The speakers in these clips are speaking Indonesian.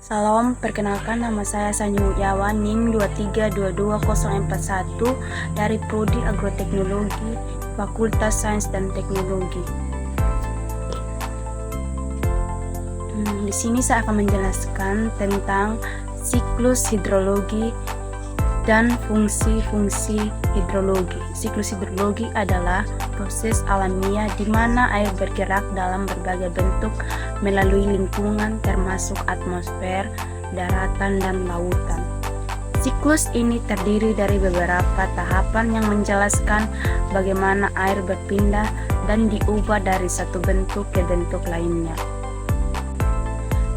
Salam, perkenalkan nama saya Sanyu Mutiawan, NIM 2322041 dari Prodi Agroteknologi, Fakultas Sains dan Teknologi. Di sini saya akan menjelaskan tentang siklus hidrologi dan fungsi-fungsi hidrologi. Siklus hidrologi adalah proses alamiah di mana air bergerak dalam berbagai bentuk melalui lingkungan termasuk atmosfer, daratan, dan lautan. Siklus ini terdiri dari beberapa tahapan yang menjelaskan bagaimana air berpindah dan diubah dari satu bentuk ke bentuk lainnya.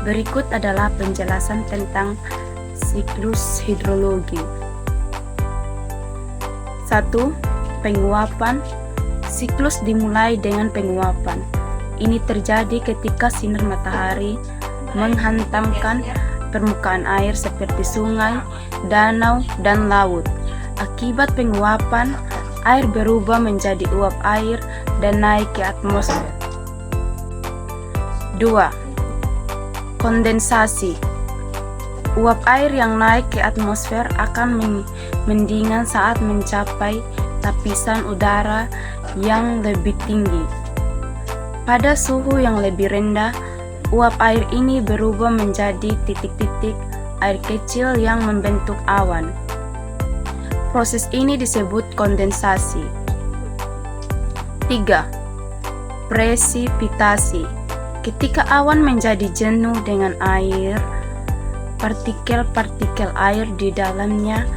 Berikut adalah penjelasan tentang siklus hidrologi. 1. Penguapan. Siklus dimulai dengan penguapan. Ini terjadi ketika sinar matahari menghantamkan permukaan air seperti sungai, danau, dan laut. Akibat penguapan, air berubah menjadi uap air dan naik ke atmosfer. 2. Kondensasi. Uap air yang naik ke atmosfer akan mendingan saat mencapai lapisan udara yang lebih tinggi. Pada suhu yang lebih rendah, uap air ini berubah menjadi titik-titik air kecil yang membentuk awan. Proses ini disebut kondensasi. 3. Presipitasi. Ketika awan menjadi jenuh dengan air, partikel-partikel air di dalamnya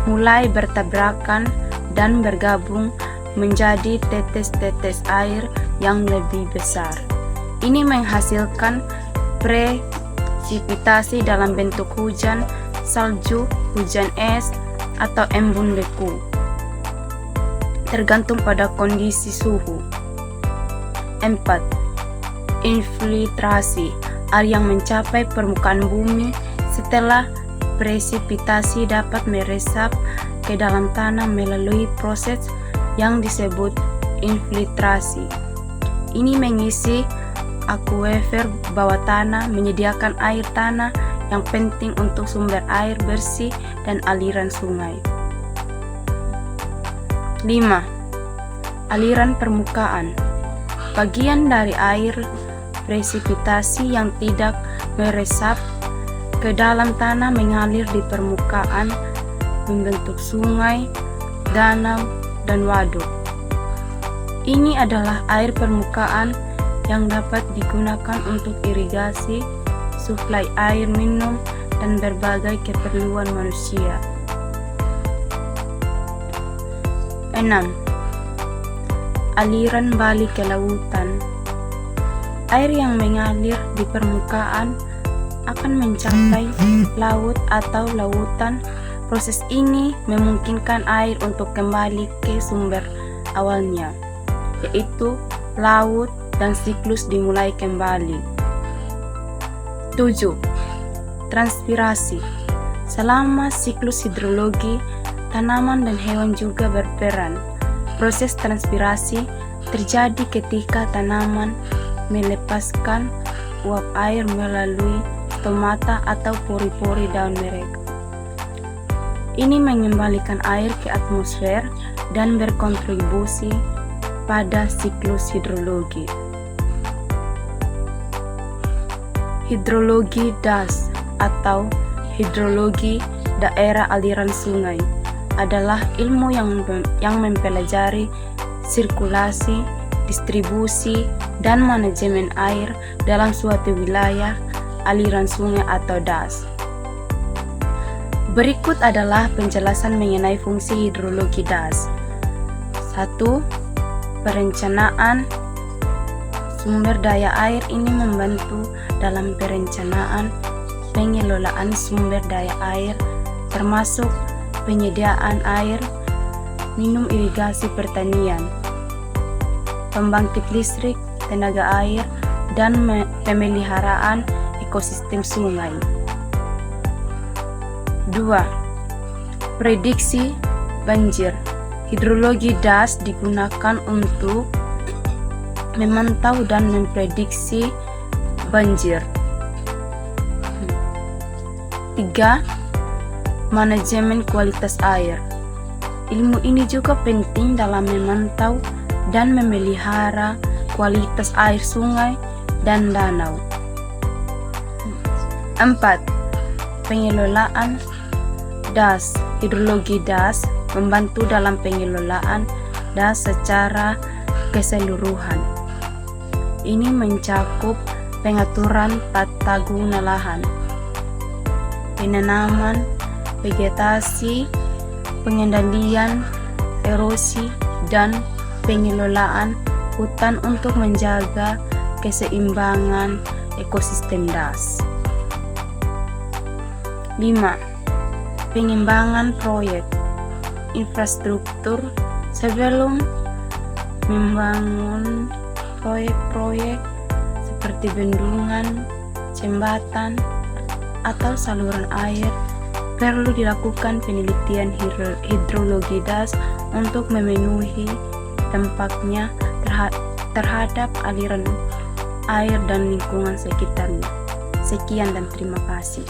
mulai bertabrakan dan bergabung menjadi tetes-tetes air yang lebih besar. Ini menghasilkan presipitasi dalam bentuk hujan, salju, hujan es, atau embun beku, tergantung pada kondisi suhu. 4. Infiltrasi. Air yang mencapai permukaan bumi setelah presipitasi dapat meresap ke dalam tanah melalui proses yang disebut infiltrasi. Ini mengisi akuifer bawah tanah, menyediakan air tanah yang penting untuk sumber air bersih dan aliran sungai. 5. Aliran permukaan. Bagian dari air presipitasi yang tidak meresap ke dalam tanah mengalir di permukaan, membentuk sungai, danau, dan waduk. Ini adalah air permukaan yang dapat digunakan untuk irigasi, suplai air minum, dan berbagai keperluan manusia. 6. Aliran balik ke lautan. Air yang mengalir di permukaan akan mencapai laut atau lautan. Proses ini memungkinkan air untuk kembali ke sumber awalnya, yaitu laut, dan siklus dimulai kembali. 7. Transpirasi. Selama siklus hidrologi, tanaman dan hewan juga berperan. Proses transpirasi terjadi ketika tanaman melepaskan uap air melalui stomata atau pori-pori daun mereka. Ini mengembalikan air ke atmosfer dan berkontribusi pada siklus hidrologi. Hidrologi das atau hidrologi daerah aliran sungai adalah ilmu yang mempelajari sirkulasi, distribusi, dan manajemen air dalam suatu wilayah aliran sungai atau das. Berikut adalah penjelasan mengenai fungsi hidrologi das. 1. Perencanaan. Sumber daya air ini membantu dalam perencanaan pengelolaan sumber daya air, termasuk penyediaan air minum, irigasi pertanian, pembangkit listrik, tenaga air, dan pemeliharaan ekosistem sungai. 2. Prediksi banjir. Hidrologi das digunakan untuk memantau dan memprediksi banjir. 3. Manajemen kualitas air. Ilmu ini juga penting dalam memantau dan memelihara kualitas air sungai dan danau. 4. Pengelolaan das. Hidrologi das membantu dalam pengelolaan das secara keseluruhan. Ini mencakup pengaturan tata guna lahan, penanaman vegetasi, pengendalian erosi, dan pengelolaan hutan untuk menjaga keseimbangan ekosistem das. 5. Pengembangan proyek infrastruktur. Sebelum membangun proyek-proyek seperti bendungan, jembatan, atau saluran air, perlu dilakukan penelitian hidrologi das untuk memenuhi dampaknya terhadap aliran air dan lingkungan sekitarnya. Sekian dan terima kasih.